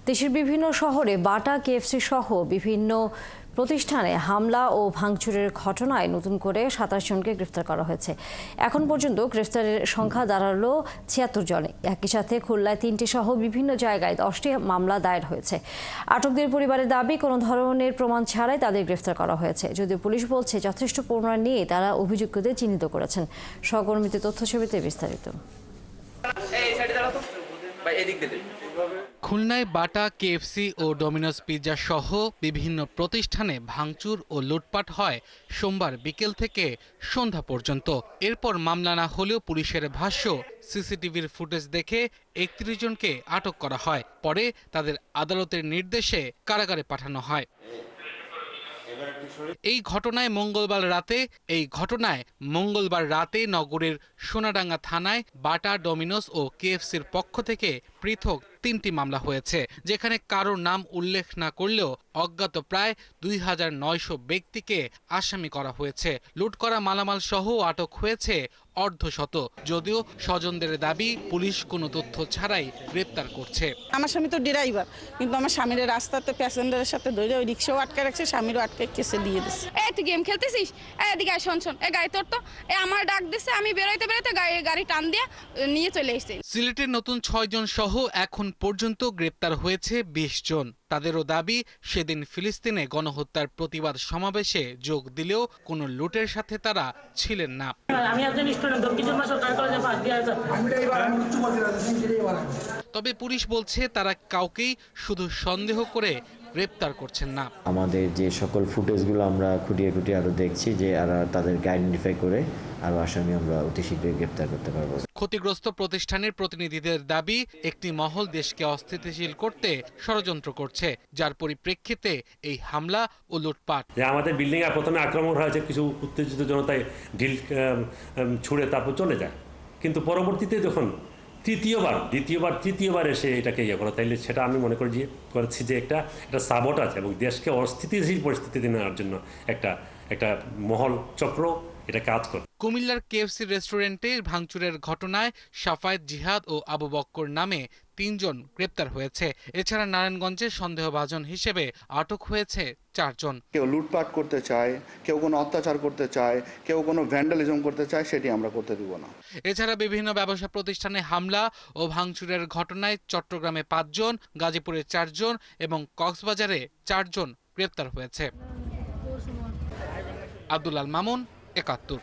দেশের বিভিন্ন শহরে বাটা কেএফসি সহ বিভিন্ন প্রতিষ্ঠানে হামলা ও ভাঙচুরের ঘটনায় নতুন করে ২৭ জনকে গ্রেফতার করা হয়েছে। এখন পর্যন্ত গ্রেফতারের সংখ্যা দাঁড়ালো ৭৬ জনে। একই সাথে খুলনায় ৩টি সহ বিভিন্ন জায়গায় ১০টি মামলা দায়ের হয়েছে। আটকদের পরিবারের দাবি, কোনো ধরনের প্রমাণ ছাড়াই তাদের গ্রেফতার করা হয়েছে। যদিও পুলিশ বলছে যথেষ্ট প্রমাণ নিয়ে তারা অভিযুক্তদের চিহ্নিত করেছেন। সহকর্মীদের তথ্যছবিতে বিস্তারিত। খুলনায় বাটা, কেএফসি ও ডমিনোস পিৎজা সহ বিভিন্ন প্রতিষ্ঠানে ভাঙচুর ও লুটপাট হয় সোমবার বিকেল থেকে সন্ধ্যা পর্যন্ত। এরপর মামলা না হলেও পুলিশের ভাষ্য, সিসিটিভির ফুটেজ দেখে ৩১ জনকে আটক করা হয়। পরে তাদের আদালতের নির্দেশে কারাগারে পাঠানো হয়। এই ঘটনায় মঙ্গলবার রাতে নগরের সোনাডাঙ্গা থানায় বাটা, ডমিনোস ও কেএফসির পক্ষ থেকে পৃথক ৩টি মামলা হয়েছে, যেখানে কারোর নাম উল্লেখ না করলেও অজ্ঞাত প্রায় ২৯০০ ব্যক্তিকে আসামি করা হয়েছে। লুট করা মালামাল সহ আটক হয়েছে অর্ধশত। যদিও স্বজনদের দাবি, পুলিশ কোনো তথ্য ছাড়াই গ্রেপ্তার করছে। আমার স্বামী তো ড্রাইভার, কিন্তু আমার স্বামীর রাস্তাতে প্যাসেঞ্জারের সাথে ধরে ওই রিক্সাও আটকে রাখছে, স্বামীরও আটকে কেসে দিয়ে দিচ্ছে। তুই গেম খেলতেছিস, এদিকে শোন গাড়ি তোর তো আমার ডাক দিচ্ছে, আমি বেরোইতে গাড়ি টান দিয়ে নিয়ে চলে এসেছি। সিলেটের নতুন ৬ জন সহ এখন পর্যন্ত গ্রেপ্তার হয়েছে ২০ জন। তাদেরও দাবি, সেদিন ফিলিস্তিনে গণহত্যার প্রতিবাদ সমাবেশে যোগ দিলেও কোনো লুটের সাথে তারা ছিলেন না। তবে পুলিশ বলছে তারা কাউকেই শুধু সন্দেহ করে গ্রেপ্তার করছেন না। আমাদের যে সকল ফুটেজগুলো আমরা খুঁটিয়ে আরো দেখছি যে তাদেরকে আইডেন্টিফাই করে আরো আসামি আমরা অতি শীঘ্রই গ্রেপ্তার করতে পারবো। ক্ষতিগ্রস্ত প্রতিষ্ঠানের প্রতিনিধিদের দাবি, একটি মহল দেশকে অস্থিতিশীল করতে ষড়যন্ত্র করছে, যার পরিপ্রেক্ষিতে এই হামলা ও লুটপাট। আমাদের বিল্ডিং প্রথমে আক্রমণ হয়েছে, কিছু উত্তেজিত জনতায় ঢিল ছুড়ে তারপর চলে যায়, কিন্তু পরবর্তীতে যখন তৃতীয়বার এসে এটাকে ইয়ে করা, তাইলে সেটা আমি মনে করছি যে একটা সাবোটাজ এবং দেশকে অস্থিতিশীল পরিস্থিতিতে নেওয়ার জন্য একটা মহল চক্র এটা কাজ করে। কুমিল্লার কেএফসি রেস্টুরেন্টে ভাঙচুরের ঘটনায় সাফায়েত, জিহাদ ও আবু বক্কর নামে ৩ জন গ্রেপ্তার হয়েছে। এছাড়া নারায়ণগঞ্জে সন্দেহভাজন হিসেবে আটক হয়েছে ৪ জন। কেউ লুটপাট করতে চায়, কেউ কোনো অত্যাচার করতে চায়, কেউ কোনো ভ্যান্ডালিজম করতে চায়, সেটি আমরা করতে দিব না। এছাড়া বিভিন্ন ব্যবসা প্রতিষ্ঠানে হামলা ও ভাঙচুরের ঘটনায় চট্টগ্রামে ৫ জন, গাজীপুরে ৪ জন এবং কক্সবাজারে ৪ জন গ্রেপ্তার হয়েছে। আব্দুল আল মামুন, ৭১।